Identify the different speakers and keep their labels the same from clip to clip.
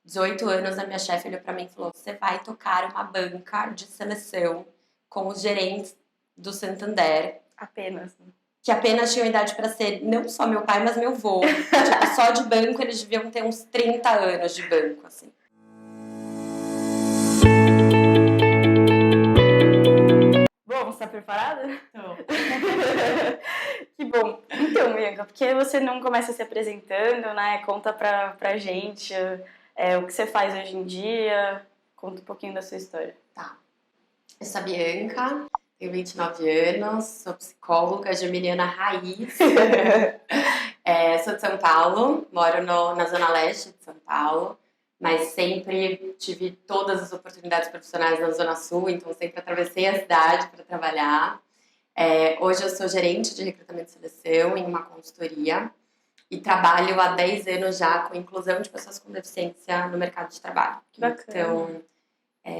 Speaker 1: 18 anos, a minha chefe olhou pra mim e falou: você vai tocar uma banca de seleção com os gerentes do Santander.
Speaker 2: Apenas.
Speaker 1: Que apenas tinham idade pra ser não só meu pai, mas meu avô. Tipo, só de banco eles deviam ter uns 30 anos de banco, assim.
Speaker 2: Bom, você tá preparada?
Speaker 1: Tô.
Speaker 2: Que bom. Então, Bianca, por que você não começa se apresentando, né? Conta pra gente o que você faz hoje em dia. Conta um pouquinho da sua história.
Speaker 1: Tá. Eu sou a Bianca, tenho 29 anos, sou psicóloga geminiana raiz. Sou de São Paulo, moro na Zona Leste de São Paulo, mas sempre tive todas as oportunidades profissionais na Zona Sul, então sempre atravessei a cidade para trabalhar. Hoje eu sou gerente de recrutamento e seleção em uma consultoria e trabalho há 10 anos já com inclusão de pessoas com deficiência no mercado de trabalho.
Speaker 2: Que bacana.
Speaker 1: Então,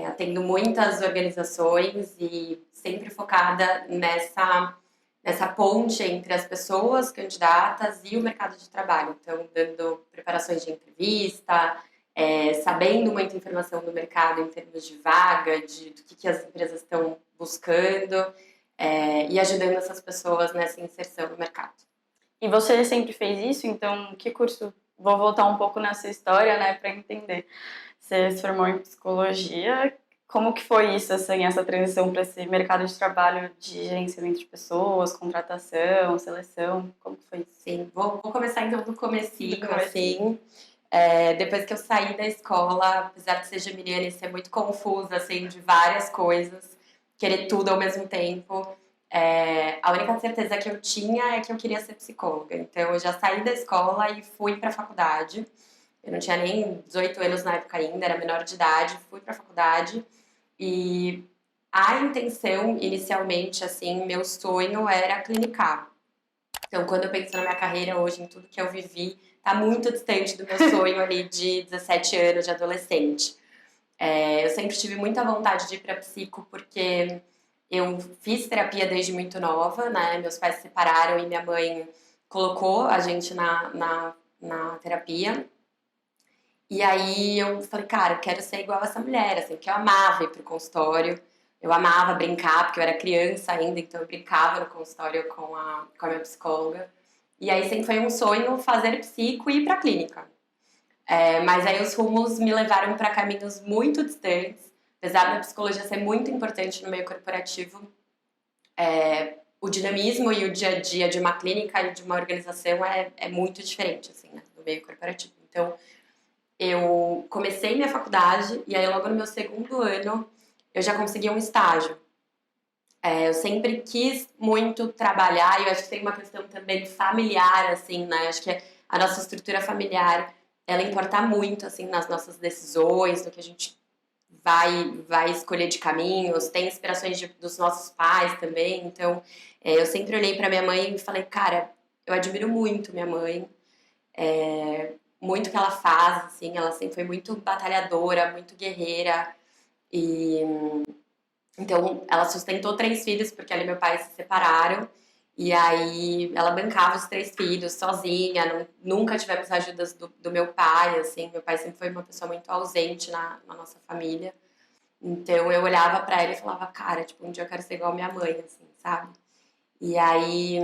Speaker 1: atendo muitas organizações e sempre focada nessa ponte entre as pessoas candidatas e o mercado de trabalho. Então, dando preparações de entrevista, sabendo muita informação do mercado em termos de vaga, do que as empresas estão buscando, e ajudando essas pessoas nessa inserção no mercado.
Speaker 2: E você sempre fez isso? Então, que curso? Vou voltar um pouco nessa história, né, para entender. Você se formou em psicologia. Como que foi isso, assim, essa transição para esse mercado de trabalho de gerenciamento de pessoas, contratação, seleção? Como que foi isso?
Speaker 1: Sim, vou começar então do comecinho, assim. Depois que eu saí da escola, apesar de ser geminiana e ser muito confusa, assim, de várias coisas, querer tudo ao mesmo tempo, a única certeza que eu tinha é que eu queria ser psicóloga. Então, eu já saí da escola e fui para a faculdade. Eu não tinha nem 18 anos na época ainda, era menor de idade, fui para a faculdade. E a intenção, inicialmente, assim, meu sonho era clinicar. Então, quando eu penso na minha carreira hoje, em tudo que eu vivi, tá muito distante do meu sonho ali de 17 anos, de adolescente. Eu sempre tive muita vontade de ir pra psico, porque eu fiz terapia desde muito nova, né? Meus pais se separaram e minha mãe colocou a gente na terapia. E aí eu falei, cara, eu quero ser igual essa mulher, assim, porque eu amava ir pro consultório, eu amava brincar, porque eu era criança ainda, então eu brincava no consultório com a minha psicóloga. E aí sempre foi um sonho fazer psico e ir pra clínica. Mas aí os rumos me levaram para caminhos muito distantes, apesar da psicologia ser muito importante no meio corporativo. O dinamismo e o dia a dia de uma clínica e de uma organização é muito diferente, assim, né, no meio corporativo. Então, eu comecei minha faculdade e aí logo no meu segundo ano eu já consegui um estágio. Eu sempre quis muito trabalhar e eu acho que tem uma questão também familiar, assim, né? Acho que a nossa estrutura familiar, ela importa muito, assim, nas nossas decisões, no que a gente vai escolher de caminhos. Tem inspirações dos nossos pais também. Então, eu sempre olhei para minha mãe e falei, cara, eu admiro muito minha mãe. Muito que ela faz, assim, ela sempre foi muito batalhadora, muito guerreira. E então ela sustentou 3 filhos, porque ela e meu pai se separaram. E aí ela bancava os 3 filhos sozinha, nunca tivemos ajudas do meu pai, assim. Meu pai sempre foi uma pessoa muito ausente na nossa família. Então eu olhava pra ela e falava, cara, tipo, um dia eu quero ser igual minha mãe, assim, sabe? E aí,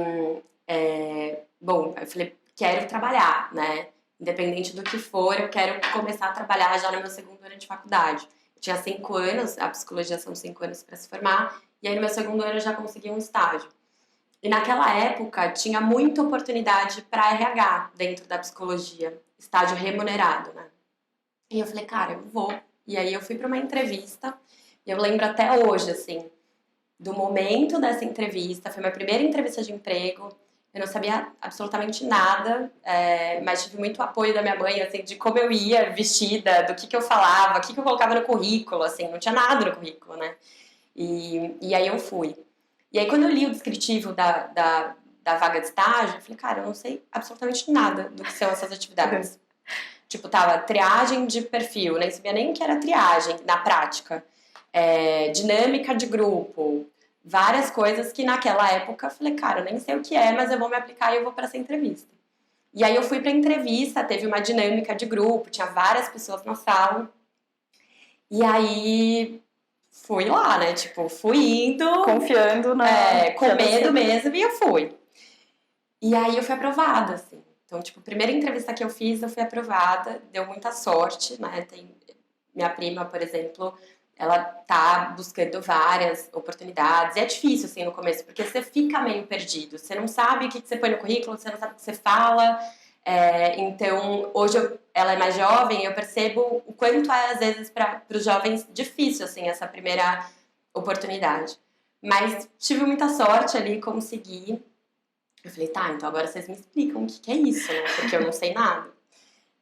Speaker 1: bom, eu falei, quero trabalhar, né? Independente do que for, eu quero começar a trabalhar já no meu segundo ano de faculdade. Eu tinha 5 anos, a psicologia são 5 anos para se formar, e aí no meu segundo ano eu já consegui um estágio. E naquela época tinha muita oportunidade para RH dentro da psicologia, estágio remunerado, né? E eu falei, cara, eu vou. E aí eu fui para uma entrevista, e eu lembro até hoje, assim, do momento dessa entrevista. Foi minha primeira entrevista de emprego. Eu não sabia absolutamente nada, mas tive muito apoio da minha mãe, assim, de como eu ia vestida, do que eu falava, o que eu colocava no currículo, assim, não tinha nada no currículo, né? E aí eu fui. E aí quando eu li o descritivo da vaga de estágio, eu falei, cara, eu não sei absolutamente nada do que são essas atividades. Tipo, tava triagem de perfil, nem sabia nem o que era triagem na prática. Dinâmica de grupo, várias coisas que naquela época eu falei, cara, eu nem sei o que é, mas eu vou me aplicar e eu vou para essa entrevista. E aí eu fui pra entrevista, teve uma dinâmica de grupo, tinha várias pessoas na sala. E aí fui lá, né? Tipo, fui indo.
Speaker 2: Confiando na.
Speaker 1: Com medo mesmo, e eu fui. E aí eu fui aprovada, assim. Então, tipo, a primeira entrevista que eu fiz, eu fui aprovada, deu muita sorte, né? Minha prima, por exemplo, ela tá buscando várias oportunidades. E é difícil, assim, no começo, porque você fica meio perdido. Você não sabe o que você põe no currículo, você não sabe o que você fala. Então, hoje ela é mais jovem, eu percebo o quanto é, às vezes, para os jovens difícil, assim, essa primeira oportunidade. Mas tive muita sorte ali, consegui. Eu falei, tá, então agora vocês me explicam o que é isso, né? Porque eu não sei nada.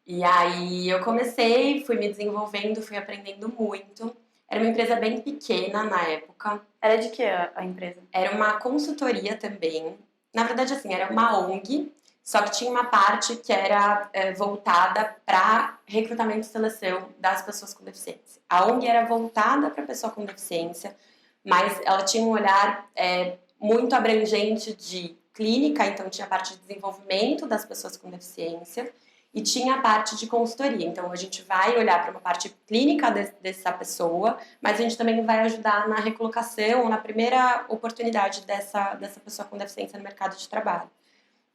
Speaker 1: E aí eu comecei, fui me desenvolvendo, fui aprendendo muito. Era uma empresa bem pequena na época.
Speaker 2: Era de que a empresa?
Speaker 1: Era uma consultoria também. Na verdade, assim, era uma ONG, só que tinha uma parte que era voltada para recrutamento e seleção das pessoas com deficiência. A ONG era voltada para a pessoa com deficiência, mas ela tinha um olhar muito abrangente de clínica, então tinha a parte de desenvolvimento das pessoas com deficiência e tinha a parte de consultoria. Então a gente vai olhar para uma parte clínica dessa pessoa, mas a gente também vai ajudar na recolocação ou na primeira oportunidade dessa pessoa com deficiência no mercado de trabalho.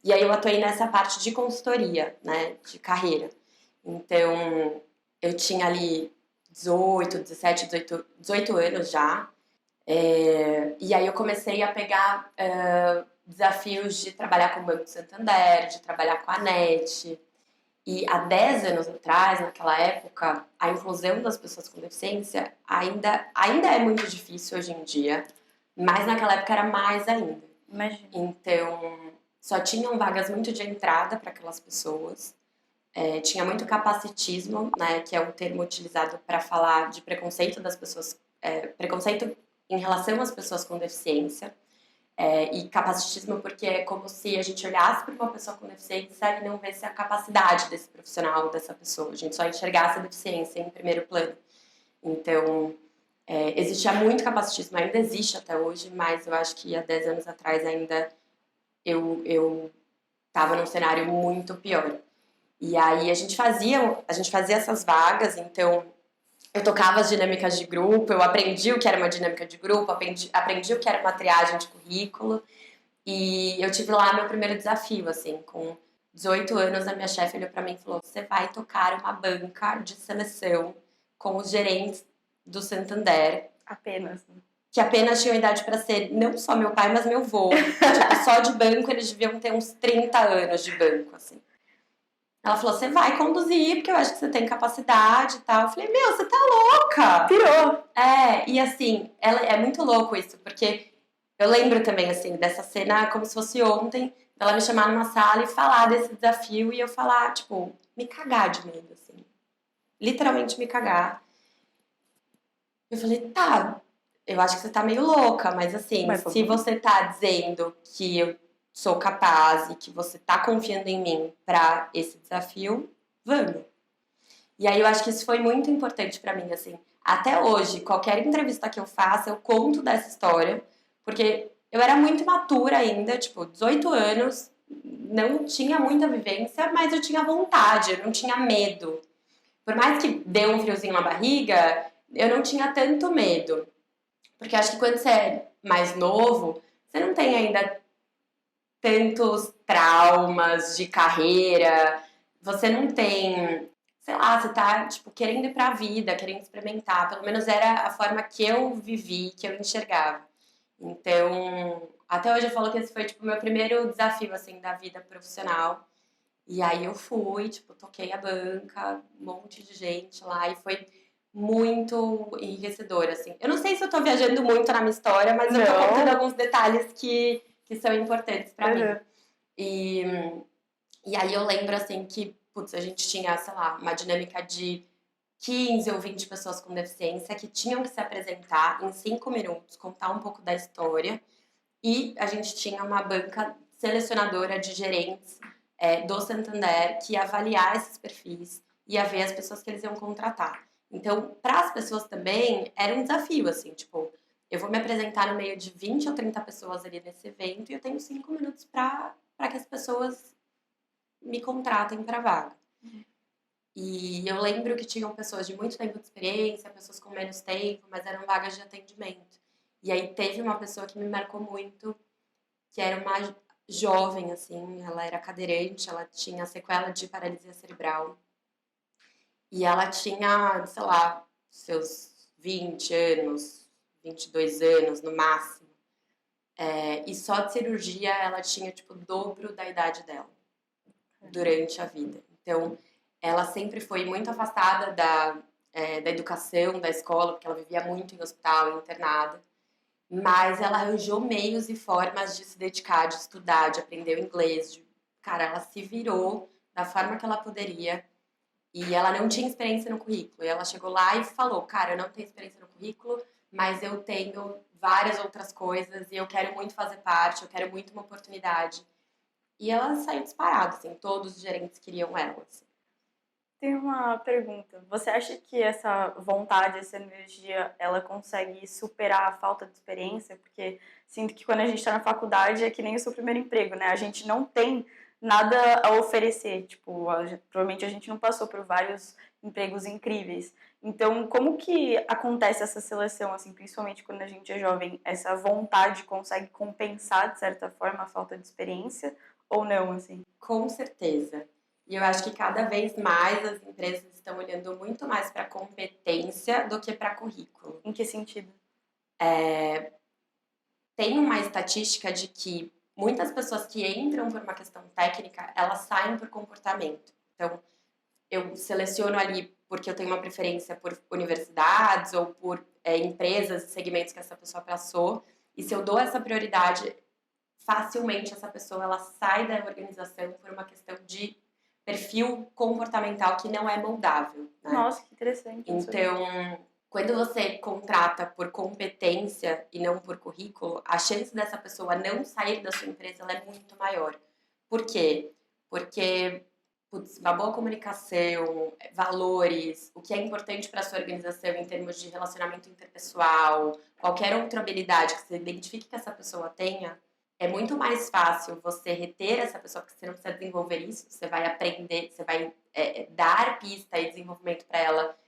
Speaker 1: E aí eu atuei nessa parte de consultoria, né, de carreira. Então eu tinha ali 18, 17, 18 anos já. E aí eu comecei a pegar desafios de trabalhar com o Banco Santander, de trabalhar com a NET. E há 10 anos atrás, naquela época, a inclusão das pessoas com deficiência ainda é muito difícil hoje em dia, mas naquela época era mais ainda.
Speaker 2: Imagina.
Speaker 1: Então, só tinham vagas muito de entrada para aquelas pessoas. Tinha muito capacitismo, né, que é um termo utilizado para falar de preconceito das pessoas, preconceito em relação às pessoas com deficiência. E capacitismo porque é como se a gente olhasse para uma pessoa com deficiência e não visse a capacidade desse profissional, dessa pessoa. A gente só enxergasse a deficiência em primeiro plano. Então, existia muito capacitismo, ainda existe até hoje, mas eu acho que há 10 anos atrás ainda eu estava num cenário muito pior. E aí a gente fazia essas vagas, então eu tocava as dinâmicas de grupo, eu aprendi o que era uma dinâmica de grupo, aprendi o que era uma triagem de currículo. E eu tive lá meu primeiro desafio, assim, com 18 anos, a minha chefe olhou pra mim e falou: você vai tocar uma banca de seleção com os gerentes do Santander.
Speaker 2: Apenas.
Speaker 1: Que apenas tinham idade pra ser não só meu pai, mas meu avô. Tipo, só de banco eles deviam ter uns 30 anos de banco, assim. Ela falou, você vai conduzir, porque eu acho que você tem capacidade e tal. Eu falei, meu, você tá louca!
Speaker 2: Pirou!
Speaker 1: E assim, é muito louco isso, porque eu lembro também, assim, dessa cena como se fosse ontem, dela me chamar numa sala e falar desse desafio e eu falar, tipo, me cagar de medo, assim. Literalmente me cagar. Eu falei, tá, eu acho que você tá meio louca, mas assim, se você tá dizendo que eu sou capaz e que você tá confiando em mim pra esse desafio, vamos. E aí eu acho que isso foi muito importante pra mim, assim. Até hoje, qualquer entrevista que eu faça, eu conto dessa história, porque eu era muito imatura ainda, tipo, 18 anos, não tinha muita vivência, mas eu tinha vontade, eu não tinha medo. Por mais que dê um friozinho na barriga, eu não tinha tanto medo. Porque acho que quando você é mais novo, você não tem ainda tantos traumas de carreira, você não tem, sei lá, você tá, tipo, querendo ir pra vida, querendo experimentar. Pelo menos era a forma que eu vivi, que eu enxergava. Então, até hoje eu falo que esse foi, tipo, o meu primeiro desafio, assim, da vida profissional. E aí eu fui, tipo, toquei a banca, um monte de gente lá, e foi muito enriquecedor, assim. Eu não sei se eu tô viajando muito na minha história, mas eu tô contando alguns detalhes que são importantes pra mim. E aí eu lembro, assim, que, putz, a gente tinha, sei lá, uma dinâmica de 15 ou 20 pessoas com deficiência que tinham que se apresentar em 5 minutos, contar um pouco da história. E a gente tinha uma banca selecionadora de gerentes do Santander que ia avaliar esses perfis, ia ver as pessoas que eles iam contratar. Então, para as pessoas também, era um desafio, assim, tipo, eu vou me apresentar no meio de 20 ou 30 pessoas ali nesse evento e eu tenho 5 minutos para que as pessoas me contratem para vaga. E eu lembro que tinham pessoas de muito tempo de experiência, pessoas com menos tempo, mas eram vagas de atendimento. E aí teve uma pessoa que me marcou muito, que era uma jovem, assim, ela era cadeirante, ela tinha sequela de paralisia cerebral. E ela tinha, sei lá, seus 20 anos, 22 anos no máximo. E só de cirurgia ela tinha, tipo, o dobro da idade dela durante a vida. Então, ela sempre foi muito afastada da educação, da escola, porque ela vivia muito em hospital, internada. Mas ela arranjou meios e formas de se dedicar, de estudar, de aprender o inglês. Cara, ela se virou da forma que ela poderia. E ela não tinha experiência no currículo. E ela chegou lá e falou, cara, eu não tenho experiência no currículo, mas eu tenho várias outras coisas e eu quero muito fazer parte, eu quero muito uma oportunidade. E ela saiu disparada, assim, todos os gerentes queriam ela, assim.
Speaker 2: Tem uma pergunta. Você acha que essa vontade, essa energia, ela consegue superar a falta de experiência? Porque sinto que quando a gente está na faculdade é que nem o seu primeiro emprego, né? A gente não tem nada a oferecer. Tipo, provavelmente a gente não passou por vários empregos incríveis. Então, como que acontece essa seleção, assim, principalmente quando a gente é jovem? Essa vontade consegue compensar, de certa forma, a falta de experiência ou não, assim?
Speaker 1: Com certeza. E eu acho que cada vez mais as empresas estão olhando muito mais para competência do que para currículo.
Speaker 2: Em que sentido?
Speaker 1: Tem uma estatística de que muitas pessoas que entram por uma questão técnica, elas saem por comportamento. Então, eu seleciono ali porque eu tenho uma preferência por universidades ou por empresas e segmentos que essa pessoa passou. E se eu dou essa prioridade, facilmente essa pessoa ela sai da organização por uma questão de perfil comportamental que não é moldável, né?
Speaker 2: Nossa, que interessante.
Speaker 1: Então, quando você contrata por competência e não por currículo, a chance dessa pessoa não sair da sua empresa ela é muito maior. Por quê? Porque putz, uma boa comunicação, valores, o que é importante para a sua organização em termos de relacionamento interpessoal, qualquer outra habilidade que você identifique que essa pessoa tenha, é muito mais fácil você reter essa pessoa, porque você não precisa desenvolver isso, você vai aprender, você vai dar pista e desenvolvimento para ela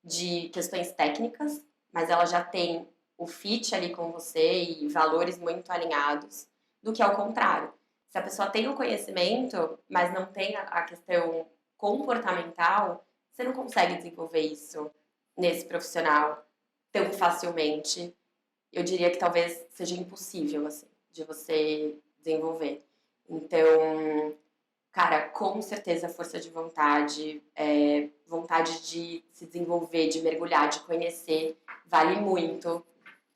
Speaker 1: de questões técnicas, mas ela já tem o fit ali com você e valores muito alinhados, do que ao contrário. Se a pessoa tem o conhecimento, mas não tem a questão comportamental, você não consegue desenvolver isso nesse profissional tão facilmente. Eu diria que talvez seja impossível, assim, de você desenvolver. Então, cara, com certeza força de vontade, vontade de se desenvolver, de mergulhar, de conhecer, vale muito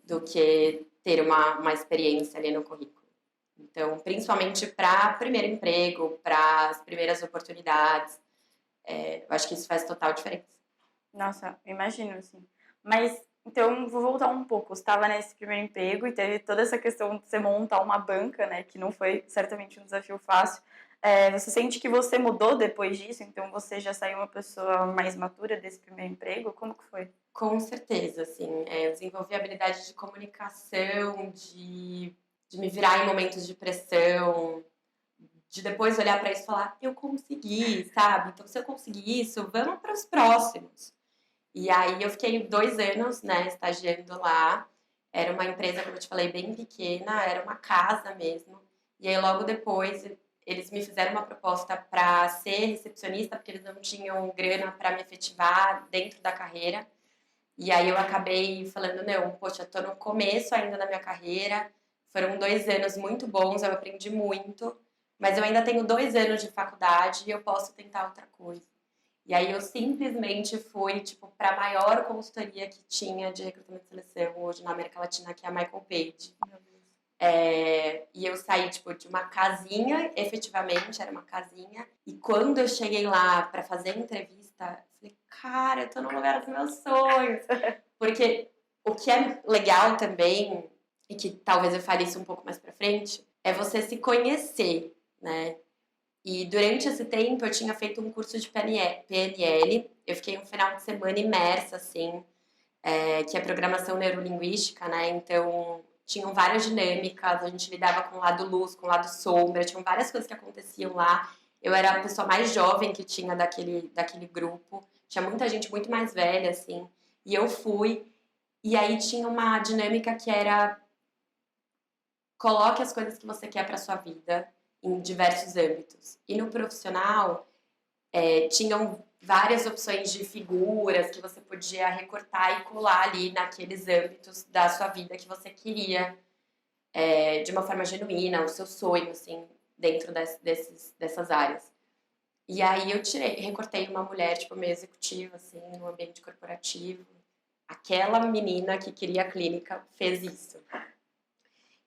Speaker 1: do que ter uma experiência ali no currículo. Então, principalmente para primeiro emprego, para as primeiras oportunidades, eu acho que isso faz total diferença.
Speaker 2: Nossa, imagino, assim. Mas, então, vou voltar um pouco. Você estava nesse primeiro emprego e teve toda essa questão de você montar uma banca, né? Que não foi certamente um desafio fácil. Você sente que você mudou depois disso? Então, você já saiu uma pessoa mais madura desse primeiro emprego? Como que foi?
Speaker 1: Com certeza, assim, eu desenvolvi habilidade de comunicação, de me virar em momentos de pressão, de depois olhar para isso e falar, eu consegui, sabe? Então, se eu conseguir isso, vamos para os próximos. E aí eu fiquei 2 anos, né, estagiando lá. Era uma empresa, como eu te falei, bem pequena, era uma casa mesmo. E aí logo depois eles me fizeram uma proposta para ser recepcionista, porque eles não tinham grana para me efetivar dentro da carreira. E aí eu acabei falando, não, poxa, eu tô no começo ainda da minha carreira. Foram 2 anos muito bons, eu aprendi muito. Mas eu ainda tenho 2 anos de faculdade e eu posso tentar outra coisa. E aí eu simplesmente fui, tipo, para a maior consultoria que tinha de recrutamento e seleção hoje na América Latina, que é a Michael Page. E eu saí, tipo, de uma casinha, efetivamente, era uma casinha. E quando eu cheguei lá para fazer a entrevista, eu falei, cara, eu tô no lugar dos meus sonhos. Porque o que é legal também, e que talvez eu fale isso um pouco mais pra frente, é você se conhecer, né? E durante esse tempo eu tinha feito um curso de PNL. Eu fiquei um final de semana imersa, assim, que é programação neurolinguística, né? Então, tinham várias dinâmicas, a gente lidava com o lado luz, com o lado sombra, tinham várias coisas que aconteciam lá. Eu era a pessoa mais jovem que tinha daquele grupo. Tinha muita gente muito mais velha, assim. E eu fui. E aí tinha uma dinâmica que era: coloque as coisas que você quer para sua vida em diversos âmbitos. E no profissional, tinham várias opções de figuras que você podia recortar e colar ali naqueles âmbitos da sua vida que você queria, de uma forma genuína, o seu sonho, assim, dentro dessas áreas. E aí eu recortei uma mulher, tipo, meio executiva, assim, no ambiente corporativo. Aquela menina que queria a clínica fez isso.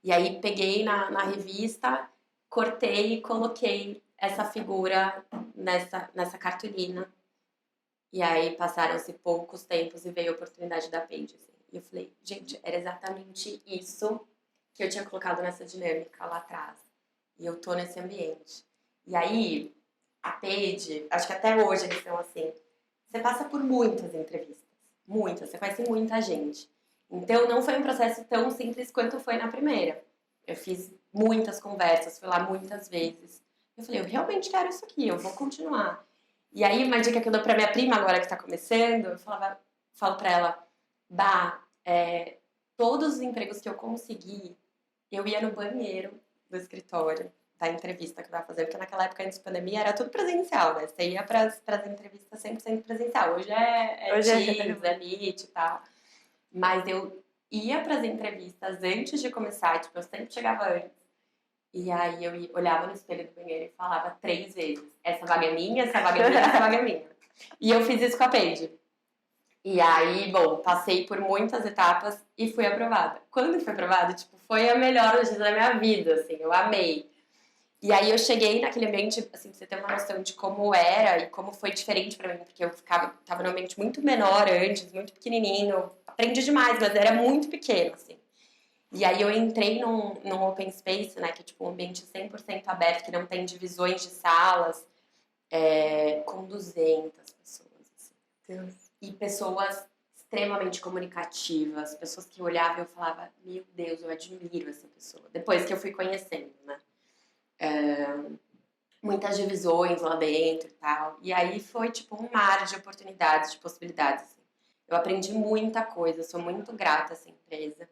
Speaker 1: E aí peguei na revista, cortei e coloquei essa figura nessa cartolina. E aí passaram-se poucos tempos e veio a oportunidade da Paige, assim. E eu falei, gente, era exatamente isso que eu tinha colocado nessa dinâmica lá atrás. E eu tô nesse ambiente. E aí, a Paige, acho que até hoje eles são assim, você passa por muitas entrevistas. Muitas, você conhece muita gente. Então não foi um processo tão simples quanto foi na primeira. Eu fiz muitas conversas, fui lá muitas vezes. Eu falei, eu realmente quero isso aqui, eu vou continuar. E aí, uma dica que eu dou pra minha prima agora que tá começando, falo pra ela, Bah, todos os empregos que eu consegui, eu ia no banheiro do escritório da entrevista que eu tava fazendo, porque naquela época, antes da pandemia, era tudo presencial, né? Você ia pras entrevistas 100% presencial. Hoje
Speaker 2: Hoje
Speaker 1: Teams, Meet e tal. Mas eu ia pras entrevistas antes de começar, tipo, eu sempre chegava antes. E aí eu olhava no espelho do banheiro e falava 3 vezes: essa vaga é minha, essa vaga é minha, essa vaga é minha. E eu fiz isso com a Paige. E aí, bom, passei por muitas etapas e fui aprovada. Quando fui aprovada, tipo, foi a melhor notícia da minha vida, assim, eu amei. E aí eu cheguei naquele ambiente, assim, pra você ter uma noção de como era e como foi diferente pra mim, porque eu tava num ambiente muito menor antes, muito pequenininho. Aprendi demais, mas era muito pequeno, assim. E aí eu entrei num open space, né, que é tipo um ambiente 100% aberto, que não tem divisões de salas, com 200 pessoas, assim.
Speaker 2: Deus.
Speaker 1: E pessoas extremamente comunicativas, pessoas que olhavam e eu falava, meu Deus, eu admiro essa pessoa. Depois que eu fui conhecendo, né? Muitas divisões lá dentro e tal. E aí foi tipo um mar de oportunidades, de possibilidades. Assim. Eu aprendi muita coisa, sou muito grata a essa empresa.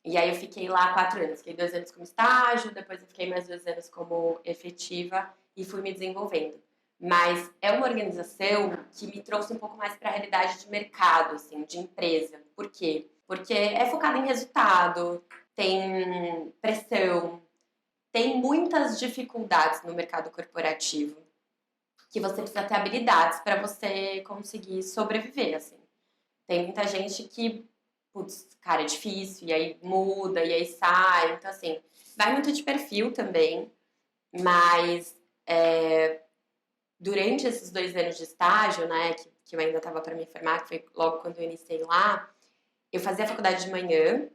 Speaker 1: E aí eu fiquei lá 4 anos. Fiquei 2 anos como estágio, depois eu fiquei mais 2 anos como efetiva e fui me desenvolvendo. Mas é uma organização que me trouxe um pouco mais para a realidade de mercado, assim, de empresa. Por quê? Porque é focada em resultado, tem pressão, tem muitas dificuldades no mercado corporativo que você precisa ter habilidades para você conseguir sobreviver, assim. Tem muita gente que, putz, cara, é difícil, e aí muda, e aí sai. Então, assim, vai muito de perfil também, mas durante esses 2 anos de estágio, né, que eu ainda estava para me formar, que foi logo quando eu iniciei lá, eu fazia a faculdade de manhã,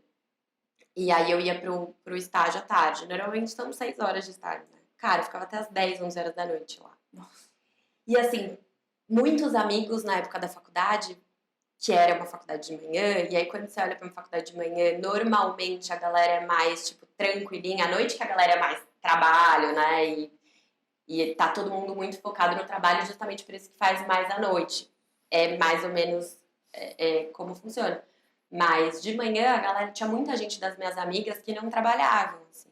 Speaker 1: e aí eu ia pro estágio à tarde. Normalmente são 6 horas de estágio, né? Cara, eu ficava até as 10, 11 horas da noite lá. Nossa. E assim, muitos amigos na época da faculdade, que era uma faculdade de manhã, e aí quando você olha pra uma faculdade de manhã, normalmente a galera é mais, tipo, tranquilinha. À noite que a galera é mais trabalho, né? E tá todo mundo muito focado no trabalho, justamente por isso que faz mais à noite. É mais ou menos como funciona. Mas de manhã, a galera, tinha muita gente das minhas amigas que não trabalhavam, assim.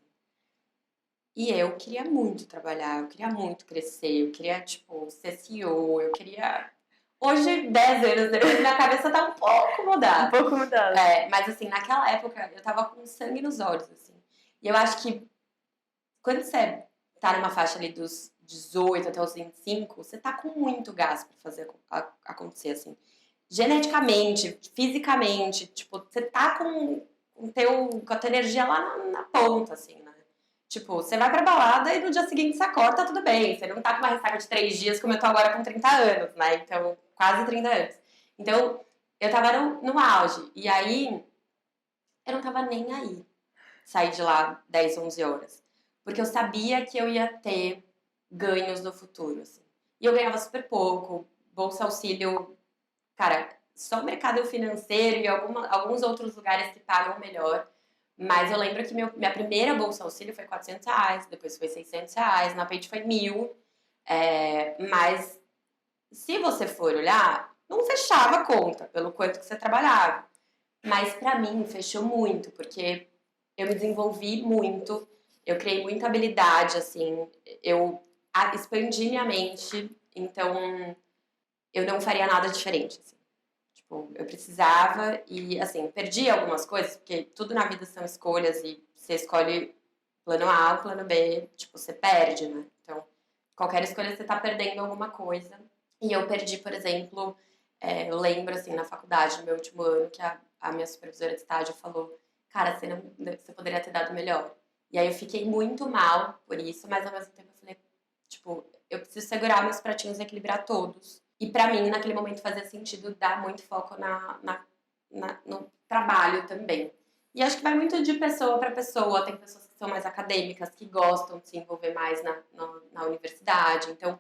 Speaker 1: E eu queria muito trabalhar, eu queria muito crescer, eu queria, tipo, ser CEO, eu queria... Hoje, 10 anos depois, minha cabeça tá um pouco mudada.
Speaker 2: Um pouco mudada.
Speaker 1: Mas, assim, naquela época, eu tava com sangue nos olhos, assim. E eu acho que quando você tá numa faixa ali dos 18 até os 25, você tá com muito gás pra fazer acontecer, assim. Geneticamente, fisicamente, tipo, você tá com a tua energia lá na ponta, assim, né? Tipo, você vai pra balada e no dia seguinte você acorda, tá tudo bem. Você não tá com uma ressaca de 3 dias como eu tô agora com 30 anos, né? Então, quase 30 anos. Então, eu tava no auge. E aí, eu não tava nem aí. Sair de lá 10, 11 horas. Porque eu sabia que eu ia ter ganhos no futuro, assim. E eu ganhava super pouco. Bolsa Auxílio, cara, só o mercado financeiro e alguns outros lugares que pagam melhor. Mas eu lembro que minha primeira Bolsa Auxílio foi R$ 400, depois foi R$ 600, na Paige foi 1.000. Mas se você for olhar, não fechava a conta pelo quanto que você trabalhava. Mas pra mim fechou muito, porque eu me desenvolvi muito, eu criei muita habilidade, assim, eu expandi minha mente, então eu não faria nada diferente, assim. Tipo, eu precisava e, assim, perdi algumas coisas, porque tudo na vida são escolhas e você escolhe plano A, plano B, tipo, você perde, né? Então, qualquer escolha você tá perdendo alguma coisa. E eu perdi, por exemplo, eu lembro, assim, na faculdade, no meu último ano, que a minha supervisora de estágio falou, cara, você poderia ter dado melhor. E aí eu fiquei muito mal por isso, mas ao mesmo tempo eu falei, tipo, eu preciso segurar meus pratinhos e equilibrar todos. E pra mim, naquele momento, fazia sentido dar muito foco no trabalho também. E acho que vai muito de pessoa para pessoa. Tem pessoas que são mais acadêmicas, que gostam de se envolver mais na universidade. Então,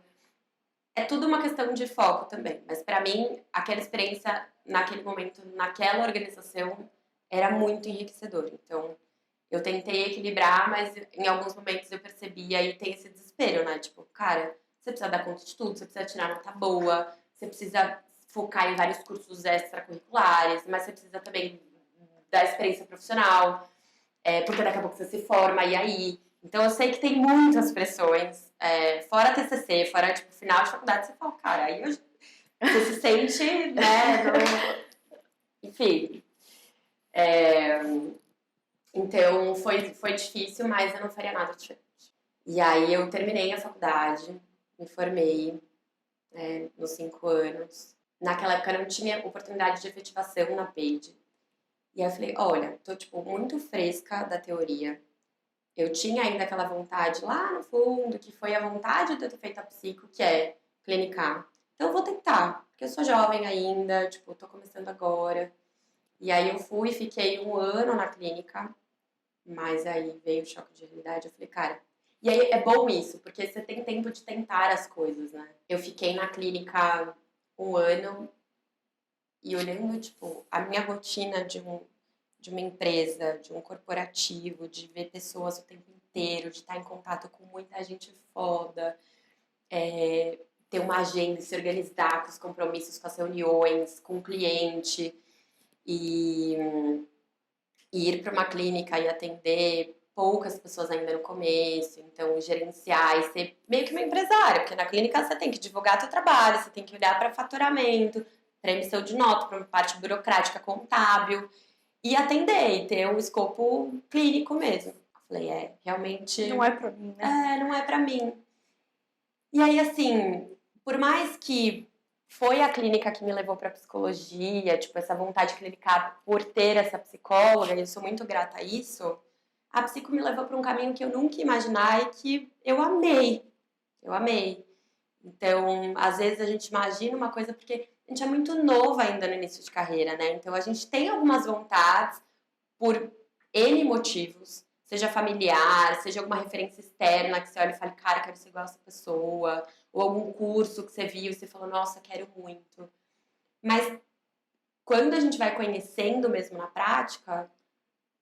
Speaker 1: é tudo uma questão de foco também. Mas para mim, aquela experiência, naquele momento, naquela organização, era muito enriquecedora. Então, eu tentei equilibrar, mas em alguns momentos eu percebi, aí tem esse desespero, né? Tipo, cara, você precisa dar conta de tudo, você precisa tirar nota boa, você precisa focar em vários cursos extracurriculares, mas você precisa também da experiência profissional, porque daqui a pouco você se forma, e aí? Então eu sei que tem muitas pressões, fora TCC, fora, tipo, final de faculdade, você fala, cara, você se sente, né, enfim. Então foi difícil, mas eu não faria nada diferente. E aí eu terminei a faculdade, me formei, nos 5 anos. Naquela época eu não tinha oportunidade de efetivação na PAID. E aí eu falei, olha, tô, tipo, muito fresca da teoria. Eu tinha ainda aquela vontade lá no fundo, que foi a vontade de eu ter feito a psico, que é clinicar. Então eu vou tentar, porque eu sou jovem ainda, tipo, tô começando agora. E aí eu fui, fiquei 1 ano na clínica, mas aí veio o choque de realidade. Eu falei, cara. E aí é bom isso, porque você tem tempo de tentar as coisas, né? Eu fiquei na clínica 1 ano e olhando, tipo, a minha rotina de uma empresa, de um corporativo, de ver pessoas o tempo inteiro, de estar em contato com muita gente foda, ter uma agenda e se organizar com os compromissos, com as reuniões, com o cliente e ir para uma clínica e atender poucas pessoas ainda no começo, então gerenciar e ser meio que uma empresária, porque na clínica você tem que divulgar seu trabalho, você tem que olhar para faturamento, para emissão de nota, para uma parte burocrática contábil e atender e ter um escopo clínico mesmo. Eu falei, realmente
Speaker 2: Não é pra mim, né?
Speaker 1: não é para mim. E aí assim, por mais que foi a clínica que me levou para psicologia, tipo, essa vontade de clinicar por ter essa psicóloga, e eu sou muito grata a isso, a psico me levou para um caminho que eu nunca ia imaginar e que eu amei. Eu amei. Então, às vezes a gente imagina uma coisa porque a gente é muito novo ainda no início de carreira, né? Então, a gente tem algumas vontades por N motivos, seja familiar, seja alguma referência externa que você olha e fala, cara, quero ser igual a essa pessoa, ou algum curso que você viu e você falou, nossa, quero muito. Mas quando a gente vai conhecendo mesmo na prática,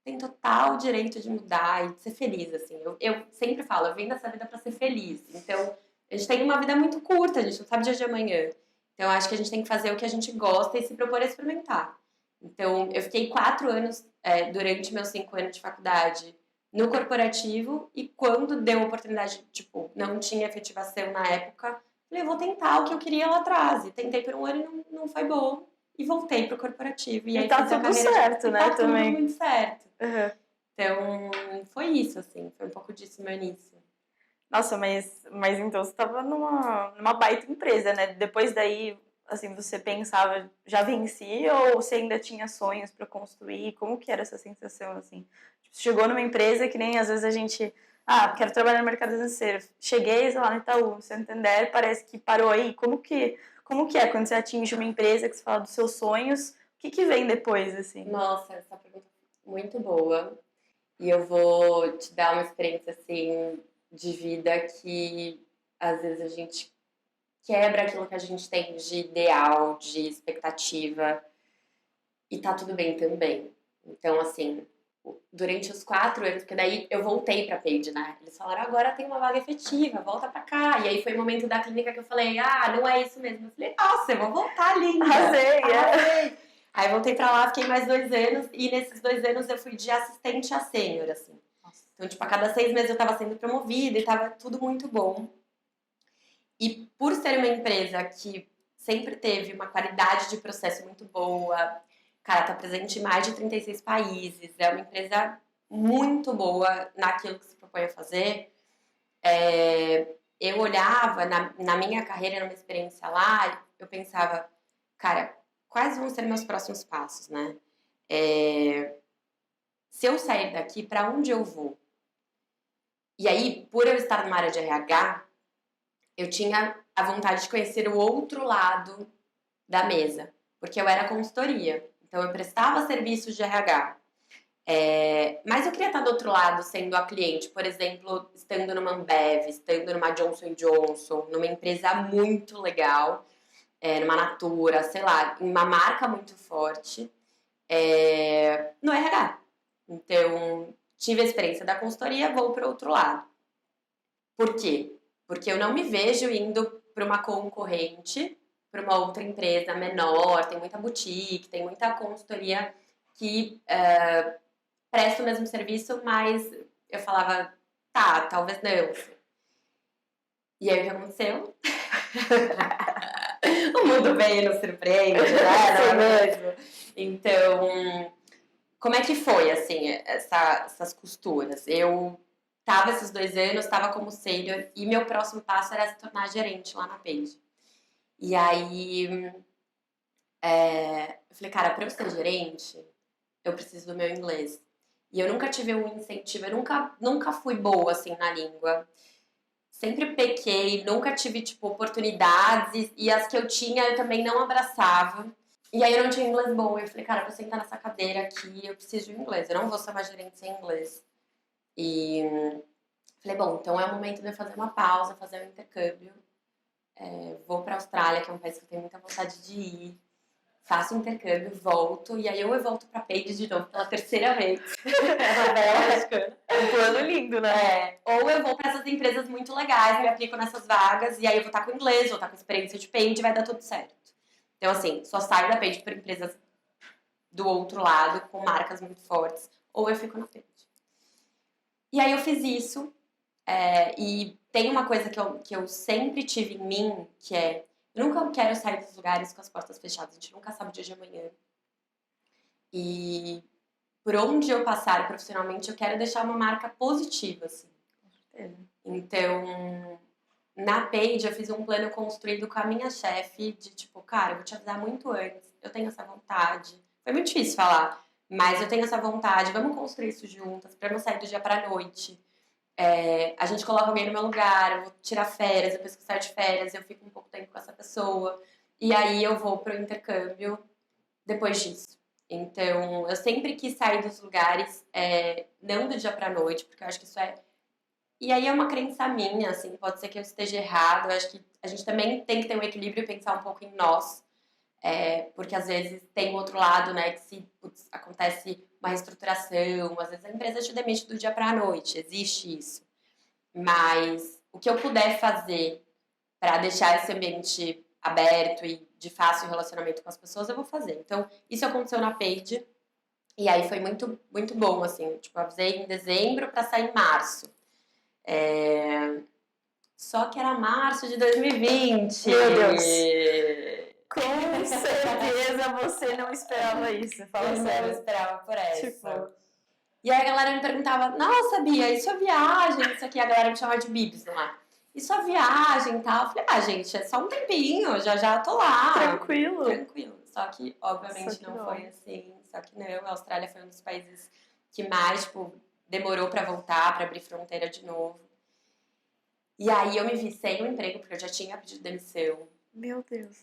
Speaker 1: tem total direito de mudar e de ser feliz, assim. Eu sempre falo, eu vim dessa vida pra ser feliz. Então, a gente tem uma vida muito curta, a gente não sabe o dia de amanhã. Então, acho que a gente tem que fazer o que a gente gosta e se propor a experimentar. Então, eu fiquei 4 anos, durante meus 5 anos de faculdade, no corporativo e quando deu a oportunidade, tipo, não tinha efetivação na época, falei, eu vou tentar o que eu queria lá atrás. E tentei por 1 ano e não foi bom. E voltei pro corporativo. E
Speaker 2: E
Speaker 1: aí
Speaker 2: tá
Speaker 1: fiz a
Speaker 2: tudo
Speaker 1: carreira
Speaker 2: certo,
Speaker 1: e
Speaker 2: né,
Speaker 1: tá tudo
Speaker 2: também.
Speaker 1: muito certo.
Speaker 2: Uhum.
Speaker 1: Então, foi isso, assim. Foi um pouco disso no meu início.
Speaker 2: Nossa, mas então você tava numa baita empresa, né? Depois daí, assim, você pensava, já venci ou você ainda tinha sonhos para construir? Como que era essa sensação, assim? Tipo, chegou numa empresa que nem às vezes a gente, quero trabalhar no mercado financeiro. Cheguei, sei lá, no Itaú, no Santander, parece que parou aí. Como que é quando você atinge uma empresa que você fala dos seus sonhos? O que vem depois, assim?
Speaker 1: Nossa, essa pergunta é muito boa. E eu vou te dar uma experiência, assim, de vida que às vezes a gente quebra aquilo que a gente tem de ideal, de expectativa. E tá tudo bem também. Então, assim, durante os 4 anos, porque daí eu voltei pra Paige, né? Eles falaram, agora tem uma vaga efetiva, volta pra cá. E aí foi o momento da clínica que eu falei, não é isso mesmo. Eu falei, nossa, eu vou voltar, linda.
Speaker 2: Arrasei.
Speaker 1: Aí voltei pra lá, fiquei mais 2 anos, e nesses 2 anos eu fui de assistente a sênior, assim. Então, tipo, a cada 6 meses eu tava sendo promovida e tava tudo muito bom. E por ser uma empresa que sempre teve uma qualidade de processo muito boa, cara, tá presente em mais de 36 países, é uma empresa muito boa naquilo que se propõe a fazer. Eu olhava na minha carreira, numa experiência lá, eu pensava, cara, quais vão ser meus próximos passos, né? Se eu sair daqui, para onde eu vou? E aí, por eu estar numa área de RH, eu tinha a vontade de conhecer o outro lado da mesa, porque eu era consultoria, então eu prestava serviços de RH. Mas eu queria estar do outro lado, sendo a cliente, por exemplo, estando numa Ambev, estando numa Johnson Johnson, numa empresa muito legal, numa Natura, sei lá, em uma marca muito forte, no RH. Então, tive a experiência da consultoria, vou para o outro lado. Por quê? Porque eu não me vejo indo para uma concorrente, para uma outra empresa menor, tem muita boutique, tem muita consultoria que presta o mesmo serviço, mas eu falava, tá, talvez não. E aí o que aconteceu? O mundo veio e nos surpreende, né? Não é mesmo? Então, como é que foi, assim, essas costuras? Eu tava esses 2 anos, tava como sênior, e meu próximo passo era se tornar gerente lá na Paige. E aí, eu falei, cara, pra eu ser gerente, eu preciso do meu inglês. E eu nunca tive um incentivo, eu nunca fui boa, assim, na língua. Sempre pequei, nunca tive, tipo, oportunidades, e as que eu tinha eu também não abraçava. E aí eu não tinha inglês bom, eu falei, cara, pra eu sentar nessa cadeira aqui, eu preciso de inglês, eu não vou ser uma gerente sem inglês. E falei, bom, então é o momento de eu fazer uma pausa, fazer um intercâmbio. Vou pra Austrália, que é um país que eu tenho muita vontade de ir. Faço intercâmbio, volto, e aí eu volto pra Paige de novo pela 3ª vez. Na Bélgica.
Speaker 2: Um plano lindo, né?
Speaker 1: Ou eu vou pra essas empresas muito legais, me aplico nessas vagas, e aí eu vou estar com inglês, vou estar com experiência de Paige, vai dar tudo certo. Então, assim, só saio da Paige por empresas do outro lado, com marcas muito fortes, ou eu fico na Paige. E aí eu fiz isso, e tem uma coisa que eu sempre tive em mim, que é, eu nunca quero sair dos lugares com as portas fechadas, a gente nunca sabe o dia de amanhã. E por onde eu passar profissionalmente, eu quero deixar uma marca positiva, assim. Então, na Paige, eu fiz um plano construído com a minha chefe de tipo, cara, eu vou te avisar muito antes, eu tenho essa vontade. Foi muito difícil falar, mas eu tenho essa vontade, vamos construir isso juntas, pra não sair do dia pra noite. A gente coloca alguém no meu lugar, eu vou tirar férias, depois que eu saio de férias, eu fico um pouco tempo com essa pessoa. E aí eu vou pro intercâmbio depois disso. Então, eu sempre quis sair dos lugares, não do dia pra noite, porque eu acho que isso é... E aí é uma crença minha, assim, pode ser que eu esteja errado, eu acho que a gente também tem que ter um equilíbrio e pensar um pouco em nós, porque às vezes tem o outro lado, né, que se acontece uma reestruturação, às vezes a empresa te demite do dia pra noite, existe isso. Mas o que eu puder fazer para deixar esse ambiente aberto e de fácil relacionamento com as pessoas, eu vou fazer. Então, isso aconteceu na Paige, e aí foi muito, muito bom, assim, tipo, eu avisei em dezembro para sair em março. Só que era março de 2020.
Speaker 2: Meu Deus! Com certeza você não esperava isso, fala sério.
Speaker 1: Eu não esperava por essa.
Speaker 2: Tipo...
Speaker 1: E aí a galera me perguntava, nossa, Bia, isso é viagem? Isso aqui, a galera me chamava de Bibs lá. Isso é viagem e tal. Eu falei, gente, é só um tempinho, já tô lá.
Speaker 2: Tranquilo.
Speaker 1: Só que, obviamente, não foi assim. Só que não, a Austrália foi um dos países que mais, tipo, demorou pra voltar, pra abrir fronteira de novo. E aí eu me vi sem um emprego, porque eu já tinha pedido demissão.
Speaker 2: Meu Deus.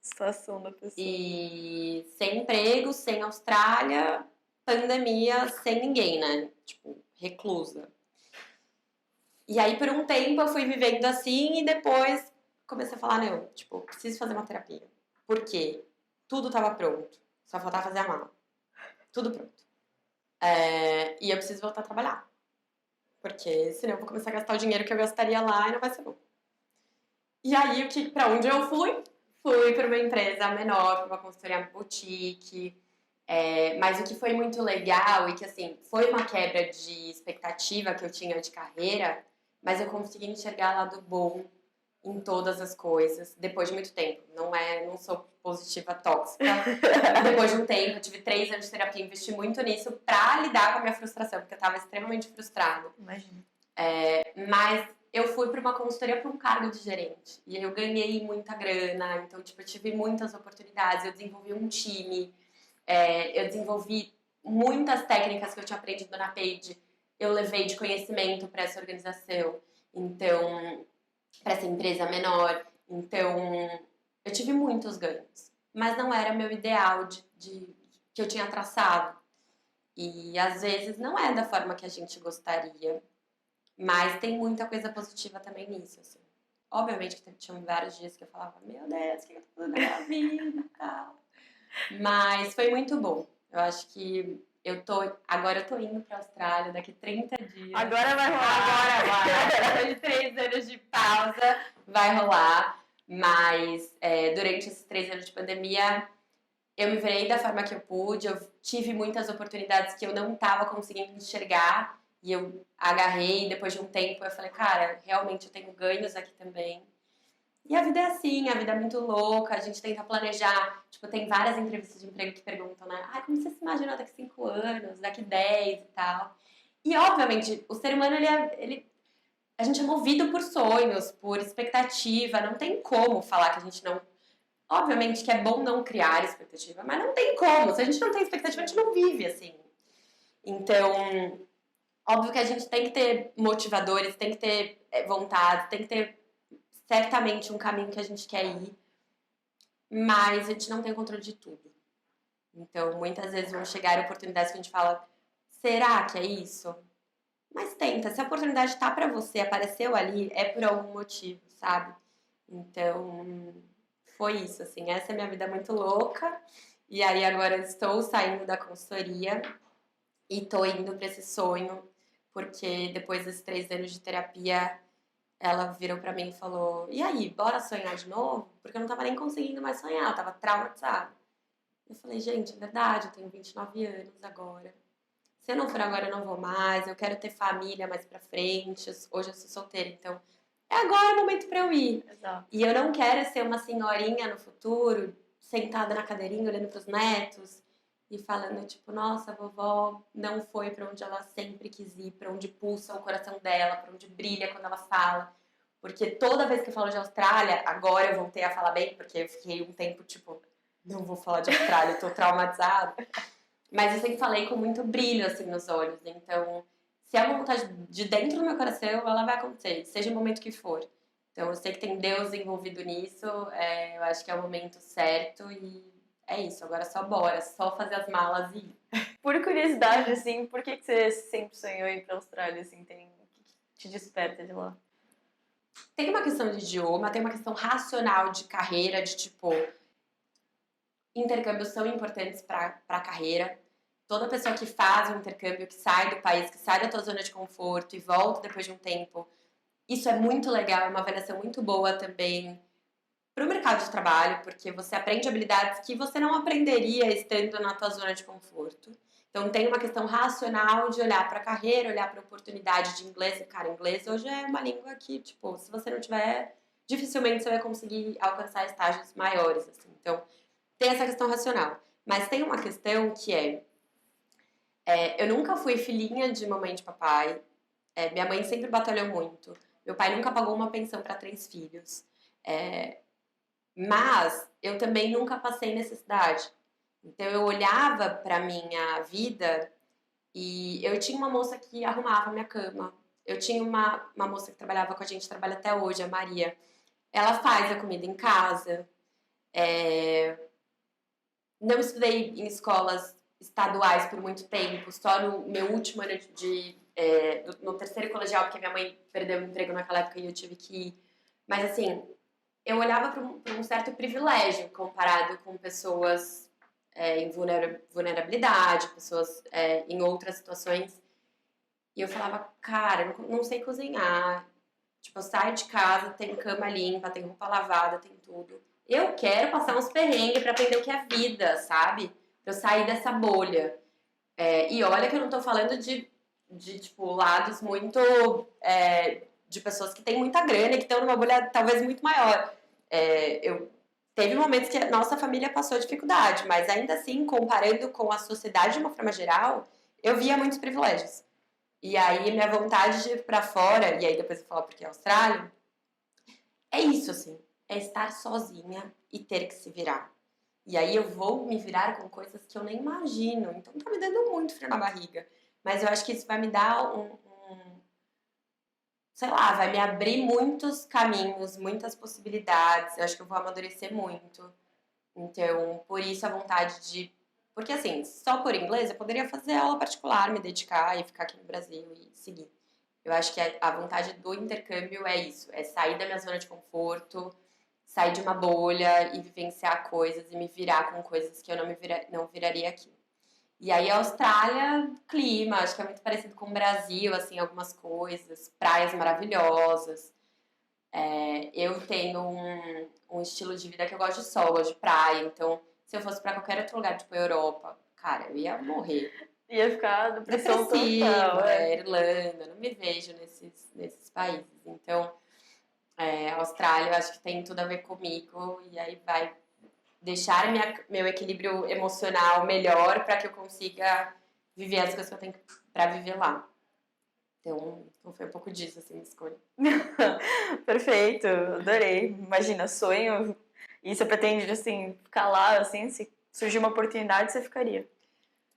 Speaker 2: Situação da pessoa.
Speaker 1: E sem emprego, sem Austrália, pandemia, sem ninguém, né? Tipo, reclusa. E aí, por um tempo, eu fui vivendo assim e depois comecei a falar, não, tipo, preciso fazer uma terapia. Por quê? Tudo tava pronto. Só faltava fazer a mala. Tudo pronto. E eu preciso voltar a trabalhar. Porque senão eu vou começar a gastar o dinheiro que eu gastaria lá e não vai ser bom. E aí, pra onde eu fui? Fui para uma empresa menor, para uma consultoria boutique. Mas o que foi muito legal e que, assim, foi uma quebra de expectativa que eu tinha de carreira, mas eu consegui enxergar lado bom em todas as coisas, depois de muito tempo. Não sou positiva tóxica. Depois de um tempo, eu tive 3 anos de terapia, investi muito nisso pra lidar com a minha frustração, porque eu tava extremamente frustrada.
Speaker 2: Imagina.
Speaker 1: Mas eu fui para uma consultoria para um cargo de gerente. E eu ganhei muita grana, então, tipo, eu tive muitas oportunidades, eu desenvolvi um time, eu desenvolvi muitas técnicas que eu tinha aprendido na Page, eu levei de conhecimento para essa organização. Então, para essa empresa menor. Então, eu tive muitos ganhos. Mas não era meu ideal que eu tinha traçado. E às vezes não é da forma que a gente gostaria. Mas tem muita coisa positiva também nisso, assim. Obviamente que tinha vários dias que eu falava, meu Deus, o que eu tô fazendo na minha vida e tal. Mas foi muito bom. Eu acho que agora eu tô indo pra Austrália daqui 30 dias.
Speaker 2: Agora vai rolar.
Speaker 1: Agora vai. Depois de 3 anos de pausa, vai rolar. Mas durante esses 3 anos de pandemia, eu me virei da forma que eu pude. Eu tive muitas oportunidades que eu não estava conseguindo enxergar. E eu agarrei. Depois de um tempo, eu falei, cara, realmente eu tenho ganhos aqui também. E a vida é assim, a vida é muito louca, a gente tenta planejar. Tipo, tem várias entrevistas de emprego que perguntam, né? Ah, como você se imagina daqui 5 anos, daqui 10 e tal. E, obviamente, o ser humano, a gente é movido por sonhos, por expectativa. Não tem como falar que a gente não... Obviamente que é bom não criar expectativa, mas não tem como. Se a gente não tem expectativa, a gente não vive, assim. Então, óbvio que a gente tem que ter motivadores, tem que ter vontade, tem que ter certamente um caminho que a gente quer ir, mas a gente não tem controle de tudo. Então, muitas vezes vão chegar oportunidades que a gente fala, será que é isso? Mas tenta, se a oportunidade está para você, apareceu ali, é por algum motivo, sabe? Então, foi isso, assim, essa é a minha vida muito louca, e aí agora eu estou saindo da consultoria e estou indo para esse sonho, porque depois desses 3 anos de terapia, ela virou pra mim e falou, e aí, bora sonhar de novo? Porque eu não tava nem conseguindo mais sonhar, eu tava traumatizada. Eu falei, gente, é verdade, eu tenho 29 anos agora. Se eu não for agora, eu não vou mais, eu quero ter família mais pra frente, hoje eu sou solteira, então é agora o momento pra eu ir.
Speaker 2: Exato.
Speaker 1: E eu não quero ser uma senhorinha no futuro, sentada na cadeirinha, olhando pros netos e falando, tipo, nossa, a vovó não foi pra onde ela sempre quis ir, pra onde pulsa o coração dela, pra onde brilha quando ela fala. Porque toda vez que eu falo de Austrália, agora eu voltei a falar bem, porque eu fiquei um tempo, tipo, não vou falar de Austrália, eu tô traumatizada. Mas eu sempre falei com muito brilho, assim, nos olhos. Então, se é uma vontade de dentro do meu coração, ela vai acontecer, seja o momento que for. Então, eu sei que tem Deus envolvido nisso, eu acho que é o momento certo e é isso. Agora só bora, só fazer as malas e ir.
Speaker 2: Por curiosidade, assim, por que você sempre sonhou em ir pra Austrália, assim, o que te desperta de lá?
Speaker 1: Tem uma questão de idioma, tem uma questão racional de carreira, de tipo, intercâmbios são importantes para a carreira. Toda pessoa que faz um intercâmbio, que sai do país, que sai da tua zona de conforto e volta depois de um tempo, isso é muito legal, é uma avaliação muito boa também para o mercado de trabalho, porque você aprende habilidades que você não aprenderia estando na tua zona de conforto. Então tem uma questão racional de olhar para a carreira, olhar para a oportunidade de inglês. E, cara, inglês hoje é uma língua que, tipo, se você não tiver, dificilmente você vai conseguir alcançar estágios maiores, assim. Então, tem essa questão racional. Mas tem uma questão que eu nunca fui filhinha de mamãe e de papai. Minha mãe sempre batalhou muito. Meu pai nunca pagou uma pensão para 3 filhos. Mas eu também nunca passei necessidade. Então eu olhava para minha vida e eu tinha uma moça que arrumava a minha cama. Eu tinha uma moça que trabalhava com a gente, trabalha até hoje, a Maria. Ela faz a comida em casa. Não estudei em escolas estaduais por muito tempo, só no meu último ano no terceiro colegial, porque minha mãe perdeu o emprego naquela época e eu tive que ir. Mas assim, eu olhava para um certo privilégio comparado com pessoas em vulnerabilidade, pessoas em outras situações. E eu falava, cara, eu não sei cozinhar. Tipo, eu saio de casa, tem cama limpa, tem roupa lavada, tem tudo. Eu quero passar uns perrengues pra aprender o que é vida, sabe? Pra eu sair dessa bolha. E olha que eu não tô falando de tipo, lados muito de pessoas que têm muita grana e que estão numa bolha talvez muito maior. Teve momentos que a nossa família passou dificuldade, mas ainda assim, comparando com a sociedade de uma forma geral, eu via muitos privilégios. E aí, minha vontade de ir pra fora, e aí depois eu falo porque é Austrália, é isso, assim. É estar sozinha e ter que se virar. E aí eu vou me virar com coisas que eu nem imagino. Então tá me dando muito frio na barriga. Mas eu acho que isso vai me dar sei lá, vai me abrir muitos caminhos, muitas possibilidades. Eu acho que eu vou amadurecer muito. Então, por isso a vontade de. Porque assim, só por inglês eu poderia fazer aula particular, me dedicar e ficar aqui no Brasil e seguir. Eu acho que a vontade do intercâmbio é isso, é sair da minha zona de conforto, sair de uma bolha e vivenciar coisas e me virar com coisas que eu não viraria aqui. E aí a Austrália, clima, acho que é muito parecido com o Brasil, assim, algumas coisas, praias maravilhosas. Eu tenho um estilo de vida que eu gosto de sol, eu gosto de praia, então se eu fosse pra qualquer outro lugar, tipo Europa, cara, eu ia morrer.
Speaker 2: Ia ficar depressão
Speaker 1: Depressiva,
Speaker 2: total.
Speaker 1: Irlanda, não me vejo nesses países. Então, a Austrália, eu acho que tem tudo a ver comigo e aí vai deixar meu equilíbrio emocional melhor para que eu consiga viver as coisas que eu tenho para viver lá. Então, foi um pouco disso, assim, a escolha.
Speaker 2: Perfeito, adorei. Imagina, sonho. E você pretende, assim, ficar lá, assim, se surgir uma oportunidade, você ficaria?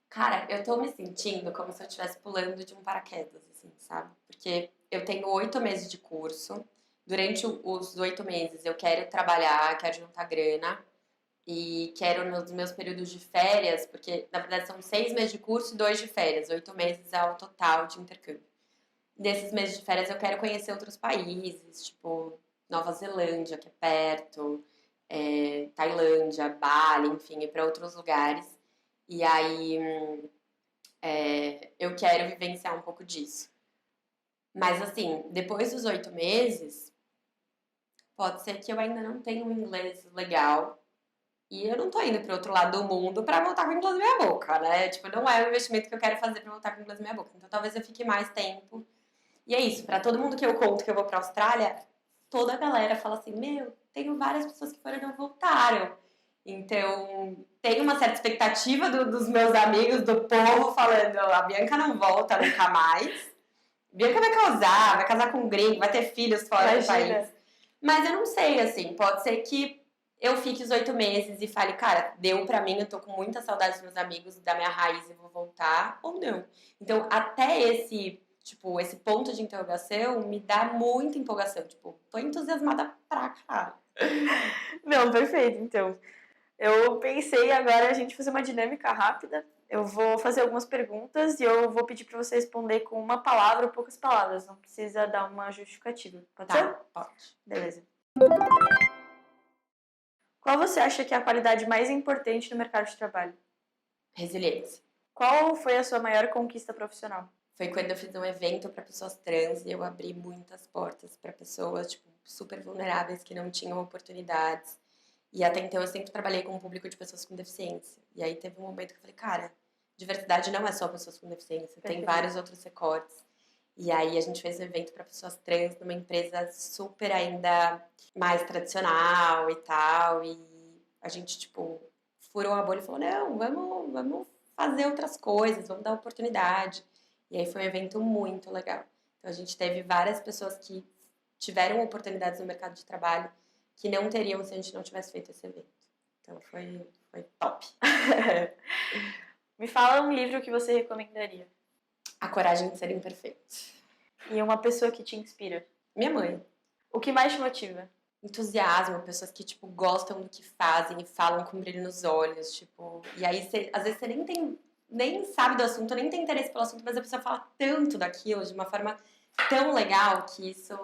Speaker 1: Cara, eu tô me sentindo como se eu estivesse pulando de um paraquedas, assim, sabe? Porque eu tenho 8 meses de curso. Durante os 8 meses eu quero trabalhar, quero juntar grana. E quero nos meus períodos de férias, porque na verdade são 6 meses de curso e 2 de férias, 8 meses ao total de intercâmbio. Nesses meses de férias eu quero conhecer outros países, tipo Nova Zelândia, que é perto, Tailândia, Bali, enfim, ir para outros lugares. E aí eu quero vivenciar um pouco disso. Mas assim, depois dos 8 meses, pode ser que eu ainda não tenha um inglês legal. E eu não tô indo pro outro lado do mundo pra voltar com o inglês na minha boca, né? Tipo, não é o investimento que eu quero fazer pra voltar com o inglês na minha boca. Então talvez eu fique mais tempo. E é isso, pra todo mundo que eu conto que eu vou pra Austrália, toda a galera fala assim: Meu, tenho várias pessoas que foram e não voltaram. Então, tem uma certa expectativa dos meus amigos, do povo, falando: A Bianca não volta nunca mais. Bianca vai casar com um gringo, vai ter filhos fora do país. Mas eu não sei, assim, pode ser que eu fique os 8 meses e fale, cara, deu pra mim, eu tô com muita saudade dos meus amigos, da minha raiz e vou voltar, ou não. Então, até esse ponto de interrogação me dá muita empolgação. Tipo, tô entusiasmada pra caralho.
Speaker 2: Não, perfeito, então. Eu pensei agora a gente fazer uma dinâmica rápida. Eu vou fazer algumas perguntas e eu vou pedir para você responder com uma palavra ou poucas palavras. Não precisa dar uma justificativa. Pode ser?
Speaker 1: Pode.
Speaker 2: Beleza. Qual você acha que é a qualidade mais importante no mercado de trabalho?
Speaker 1: Resiliência.
Speaker 2: Qual foi a sua maior conquista profissional?
Speaker 1: Foi quando eu fiz um evento para pessoas trans e eu abri muitas portas para pessoas, tipo, super vulneráveis que não tinham oportunidades. E até então eu sempre trabalhei com um público de pessoas com deficiência. E aí teve um momento que eu falei, cara, diversidade não é só pessoas com deficiência, tem vários outros recortes. E aí a gente fez um evento para pessoas trans numa empresa super ainda mais tradicional e tal. E a gente, tipo, furou a bolha e falou, não, vamos fazer outras coisas, vamos dar oportunidade. E aí foi um evento muito legal. Então a gente teve várias pessoas que tiveram oportunidades no mercado de trabalho que não teriam se a gente não tivesse feito esse evento. Então foi top.
Speaker 2: Me fala um livro que você recomendaria.
Speaker 1: A Coragem de Ser Imperfeito.
Speaker 2: E uma pessoa que te inspira.
Speaker 1: Minha mãe.
Speaker 2: O que mais te motiva?
Speaker 1: Entusiasmo, pessoas que, tipo, gostam do que fazem e falam com brilho nos olhos, tipo... E aí, às vezes, você nem sabe do assunto, nem tem interesse pelo assunto, mas a pessoa fala tanto daquilo, de uma forma tão legal, que isso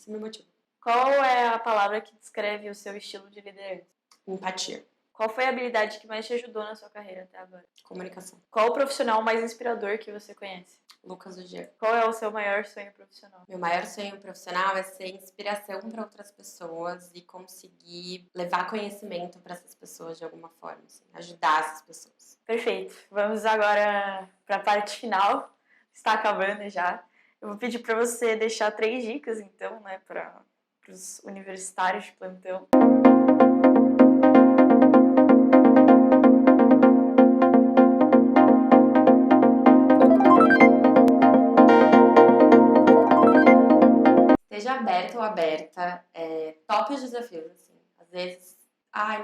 Speaker 1: me motiva.
Speaker 2: Qual é a palavra que descreve o seu estilo de liderança?
Speaker 1: Empatia.
Speaker 2: Qual foi a habilidade que mais te ajudou na sua carreira até agora?
Speaker 1: Comunicação.
Speaker 2: Qual o profissional mais inspirador que você conhece?
Speaker 1: Lucas Ogier.
Speaker 2: Qual é o seu maior sonho profissional?
Speaker 1: Meu maior sonho profissional é ser inspiração para outras pessoas e conseguir levar conhecimento para essas pessoas de alguma forma, assim, ajudar essas pessoas.
Speaker 2: Perfeito. Vamos agora para a parte final. Está acabando já. Eu vou pedir para você deixar 3 dicas, então, né, para os universitários de plantão.
Speaker 1: Seja aberto ou aberta, tope os desafios, assim. Às vezes,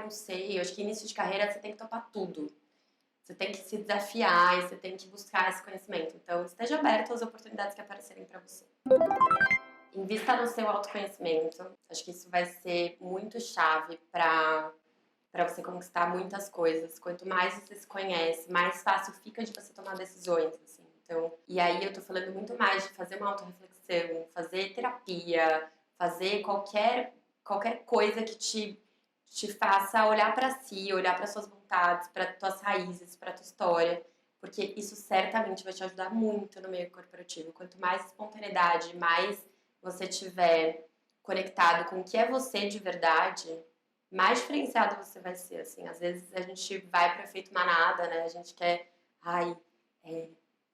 Speaker 1: não sei, eu acho que início de carreira você tem que topar tudo. Você tem que se desafiar e você tem que buscar esse conhecimento. Então, esteja aberto às oportunidades que aparecerem para você. Invista no seu autoconhecimento. Acho que isso vai ser muito chave para você conquistar muitas coisas. Quanto mais você se conhece, mais fácil fica de você tomar decisões, assim. Então, e aí eu tô falando muito mais de fazer uma autorreflexão, fazer terapia, fazer qualquer coisa que te faça olhar para si, olhar para suas vontades, para tuas raízes, para tua história, porque isso certamente vai te ajudar muito no meio corporativo. Quanto mais espontaneidade, mais você tiver conectado com o que é você de verdade, mais diferenciado você vai ser, assim. Às vezes a gente vai para efeito manada, né? A gente quer,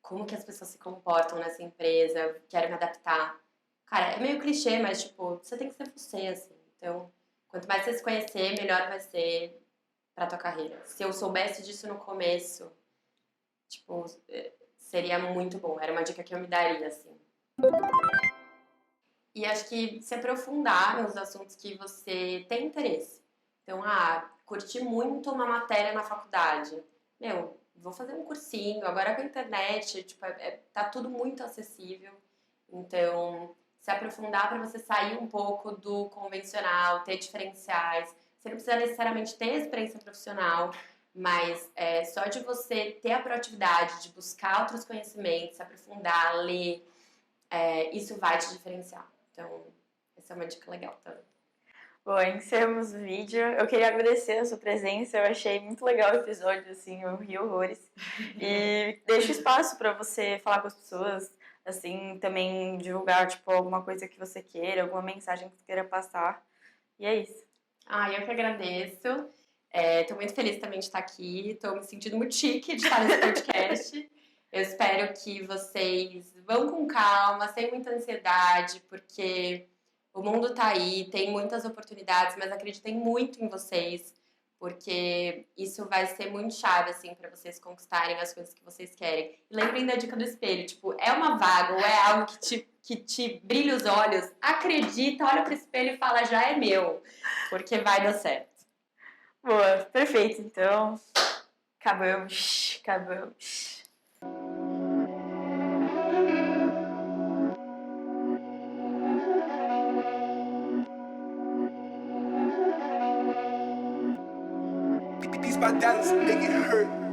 Speaker 1: como que as pessoas se comportam nessa empresa, quero me adaptar. Cara, é meio clichê, mas, tipo, você tem que ser você, assim. Então, quanto mais você se conhecer, melhor vai ser pra tua carreira. Se eu soubesse disso no começo, tipo, seria muito bom. Era uma dica que eu me daria, assim. E acho que se aprofundar nos assuntos que você tem interesse. Então, curti muito uma matéria na faculdade. Meu, vou fazer um cursinho, agora com a internet, tipo, tá tudo muito acessível. Então, se aprofundar para você sair um pouco do convencional, ter diferenciais. Você não precisa necessariamente ter experiência profissional, mas só de você ter a proatividade de buscar outros conhecimentos, se aprofundar, ler, isso vai te diferenciar. Então, essa é uma dica legal também.
Speaker 2: Bom, encerramos o vídeo. Eu queria agradecer a sua presença. Eu achei muito legal o episódio, assim, eu ri horrores. E deixo espaço para você falar com as pessoas, assim, também divulgar, tipo, alguma coisa que você queira, alguma mensagem que você queira passar. E é isso.
Speaker 1: Eu que agradeço. Tô muito feliz também de estar aqui. Tô me sentindo muito chique de estar nesse podcast. Eu espero que vocês vão com calma, sem muita ansiedade, porque o mundo tá aí, tem muitas oportunidades, mas acreditem muito em vocês, porque isso vai ser muito chave, assim, para vocês conquistarem as coisas que vocês querem. E lembrem da dica do espelho, tipo, é uma vaga ou é algo que te brilha os olhos, acredita, olha pro espelho e fala, já é meu, porque vai dar certo.
Speaker 2: Boa, perfeito. Então, acabamos.
Speaker 3: Beats by Dallas, make it hurt.